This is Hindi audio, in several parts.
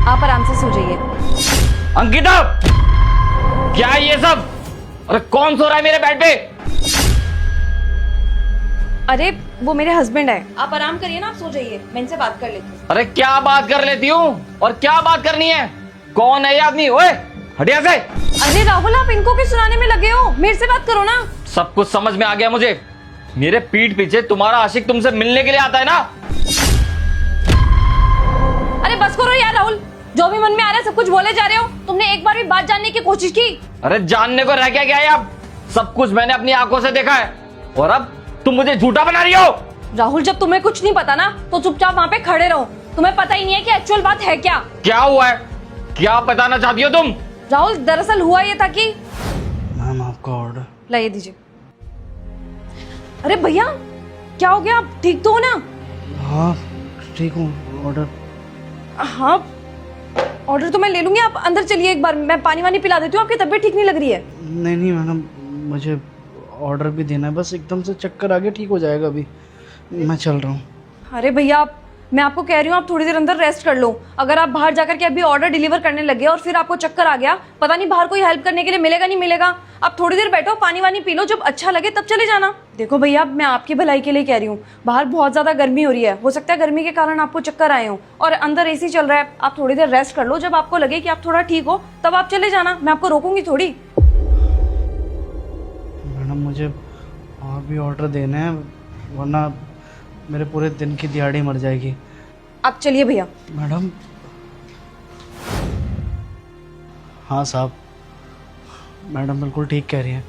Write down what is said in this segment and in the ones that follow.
आप आराम से सो जाइए। अंकिता, क्या है ये सब? अरे कौन सो रहा है मेरे बेड पे? अरे वो मेरे हस्बैंड है, आप आराम करिए ना, आप सो जाइए, मैं इनसे बात कर लेती हूँ। अरे क्या बात कर लेती हूँ और क्या बात करनी है? कौन है ये आदमी? ओए हटिया से। अरे राहुल, आप इनको क्यों सुनाने में लगे हो? मेरे से बात करो ना। सब कुछ समझ में आ गया मुझे। मेरे पीठ पीछे तुम्हारा आशिक तुमसे मिलने के लिए आता है ना? अरे बस करो यार राहुल, जो भी मन में आ रहा है सब कुछ बोले जा रहे हो। तुमने एक बार भी बात जानने की कोशिश की? अरे जानने को रह गया है? अब सब कुछ मैंने अपनी आंखों से देखा है और अब तुम मुझे झूठा बना रही हो। राहुल, जब तुम्हें कुछ नहीं पता ना तो चुपचाप वहाँ पे खड़े रहो। तुम्हें पता ही नहीं है कि एक्चुअल बात है क्या। क्या हुआ है? क्या बताना चाहती हो तुम? राहुल, दरअसल हुआ ये था कि मैम आपका ऑर्डर। लाइए दीजिए। अरे भैया, क्या हो गया? आप ठीक तो हो ना? हाँ ठीक हूँ। ऑर्डर। हाँ, ऑर्डर तो मैं ले लूंगी, आप अंदर चलिए एक बार, मैं पानी वानी पिला देती हूँ, आपकी तबीयत ठीक नहीं लग रही है। नहीं मैडम, मुझे ऑर्डर भी देना है, बस एकदम से चक्कर आ गया, ठीक हो जाएगा अभी, मैं चल रहा हूँ। अरे भैया, मैं आपको कह रही हूँ आप थोड़ी देर अंदर रेस्ट कर लो। अगर आप बाहर जाकर के अभी ऑर्डर डिलीवर करने लगे और फिर आपको चक्कर आ गया, पता नहीं बाहर कोई हेल्प करने के लिए मिलेगा नहीं मिलेगा। आप थोड़ी देर बैठो, पानी वानी पी लो, जब अच्छा लगे तब चले जाना। देखो भैया, मैं आपकी भलाई के लिए कह रही हूँ, बाहर बहुत ज्यादा गर्मी हो रही है, हो सकता है गर्मी के कारण आपको चक्कर आए हो और अंदर एसी चल रहा है। आप थोड़ी देर रेस्ट कर लो, जब आपको लगे कि आप थोड़ा ठीक हो तब आप चले जाना, मैं आपको रोकूंगी थोड़ी। मैडम मुझे और भी ऑर्डर देने हैं, वरना मेरे पूरे दिन की दिहाड़ी मर जाएगी। आप चलिए भैया। मैडम। हाँ साहब, मैडम बिल्कुल ठीक कह रही हैं।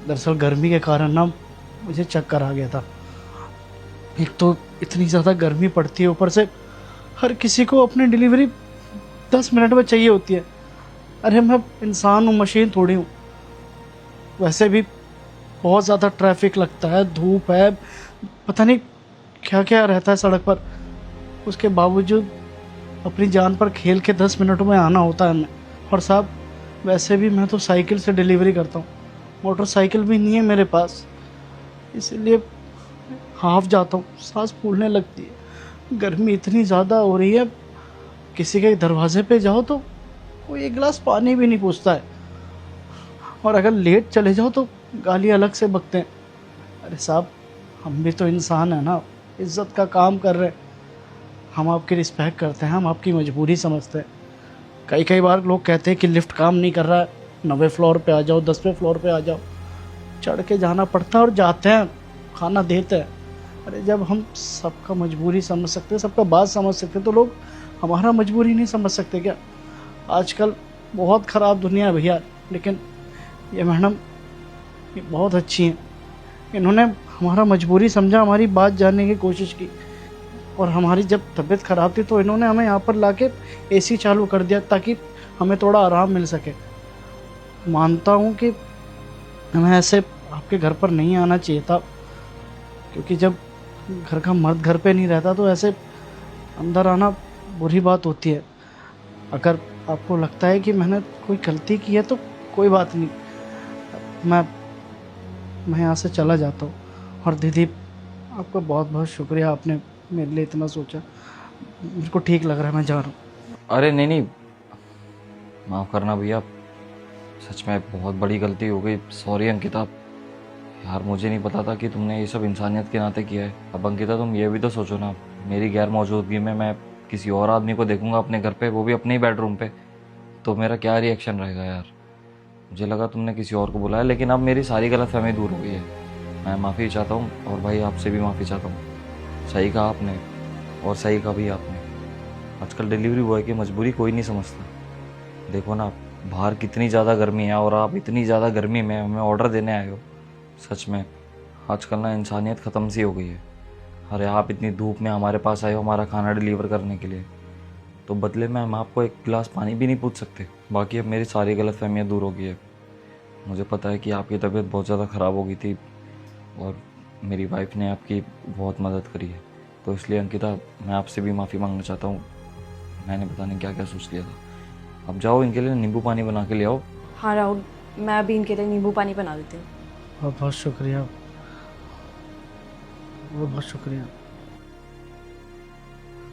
दरअसल गर्मी के कारण ना मुझे चक्कर आ गया था। एक तो इतनी ज़्यादा गर्मी पड़ती है, ऊपर से हर किसी को अपनी डिलीवरी 10 मिनट में चाहिए होती है। अरे मैं इंसान हूँ, मशीन थोड़ी हूँ। वैसे भी बहुत ज़्यादा ट्रैफिक लगता है, धूप है, पता नहीं क्या क्या रहता है सड़क पर। उसके बावजूद अपनी जान पर खेल के 10 मिनटों में आना होता है हमें। और साहब वैसे भी मैं तो साइकिल से डिलीवरी करता हूँ, मोटरसाइकिल भी नहीं है मेरे पास, इसीलिए हाफ जाता हूँ, सांस फूलने लगती है। गर्मी इतनी ज़्यादा हो रही है, किसी के दरवाजे पे जाओ तो वो एक गिलास पानी भी नहीं पूछता है, और अगर लेट चले जाओ तो गाली अलग से बकते हैं। अरे साहब, हम भी तो इंसान है ना, इज्जत का काम कर रहे हैं, हम आपकी रिस्पेक्ट करते हैं, हम आपकी मजबूरी समझते हैं। कई बार लोग कहते हैं कि लिफ्ट काम नहीं कर रहा है, 9वें फ्लोर पे आ जाओ, 10वें फ्लोर पे आ जाओ, चढ़ के जाना पड़ता है और जाते हैं, खाना देते हैं। अरे जब हम सबका मजबूरी समझ सकते हैं, सबका बात समझ सकते हैं, तो लोग हमारा मजबूरी नहीं समझ सकते क्या? आजकल बहुत ख़राब दुनिया है भैया, लेकिन ये मैडम ये बहुत अच्छी हैं। इन्होंने हमारा मजबूरी समझा, हमारी बात जानने की कोशिश की, और हमारी जब तबीयत ख़राब थी तो इन्होंने हमें यहाँ पर लाके एसी चालू कर दिया ताकि हमें थोड़ा आराम मिल सके। मानता हूँ कि हमें ऐसे आपके घर पर नहीं आना चाहिए था, क्योंकि जब घर का मर्द घर पे नहीं रहता तो ऐसे अंदर आना बुरी बात होती है। अगर आपको लगता है कि मैंने कोई गलती की है तो कोई बात नहीं, मैं यहाँ से चला जाता हूँ। और दीदी, आपका बहुत बहुत शुक्रिया, आपने मेरे लिए इतना सोचा, मेरे को ठीक लग रहा है, मैं जा रहा हूँ। अरे नहीं, माफ़ करना भैया, सच में बहुत बड़ी गलती हो गई। सॉरी अंकिता यार, मुझे नहीं पता था कि तुमने ये सब इंसानियत के नाते किया है। अब अंकिता तुम ये भी तो सोचो ना, मेरी गैर मौजूदगी में मैं किसी और आदमी को देखूंगा अपने घर पे, वो भी अपने ही बेडरूम पे, तो मेरा क्या रिएक्शन रहेगा यार? मुझे लगा तुमने किसी और को बुलाया, लेकिन अब मेरी सारी गलतफहमी दूर हो गई है। मैं माफ़ी चाहता हूँ, और भाई आपसे भी माफ़ी चाहता हूँ। सही कहा आपने, और सही कहा भी आपने। आजकल डिलीवरी बॉय की मजबूरी कोई नहीं समझता। देखो ना बाहर कितनी ज़्यादा गर्मी है, और आप इतनी ज़्यादा गर्मी में हमें ऑर्डर देने आए हो। सच में आजकल ना इंसानियत ख़त्म सी हो गई है। अरे आप इतनी धूप में हमारे पास आए हो हमारा खाना डिलीवर करने के लिए, तो बदले में हम आपको एक गिलास पानी भी नहीं पूछ सकते? बाकी अब मेरी सारी गलतफहमियाँ दूर हो गई है। मुझे पता है कि आपकी तबीयत बहुत ज़्यादा ख़राब हो गई थी, और मेरी वाइफ ने आपकी बहुत मदद करी है, तो इसलिए अंकिता मैं आपसे भी माफ़ी मांगना चाहता हूँ। मैंने पता नहीं क्या क्या सोच लिया था। अब जाओ, इनके लिए नींबू पानी बना के ले आओ। हाँ राहुल, मैं अभी इनके लिए नींबू पानी बना देती हूँ। बहुत बहुत शुक्रिया, बहुत बहुत शुक्रिया।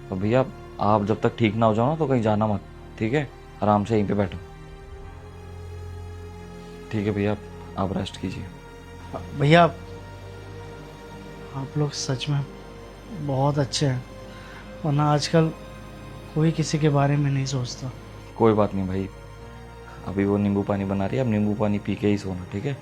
तो भैया आप जब तक ठीक ना हो जाओ ना तो कहीं जाना मत, ठीक है? आराम से यहीं पे बैठो। ठीक है भैया, आप रेस्ट कीजिए। भैया आप लोग सच में बहुत अच्छे हैं, वरना आजकल कोई किसी के बारे में नहीं सोचता। कोई बात नहीं भाई, अभी वो नींबू पानी बना रही है, अब नींबू पानी पी के ही सोना, ठीक है?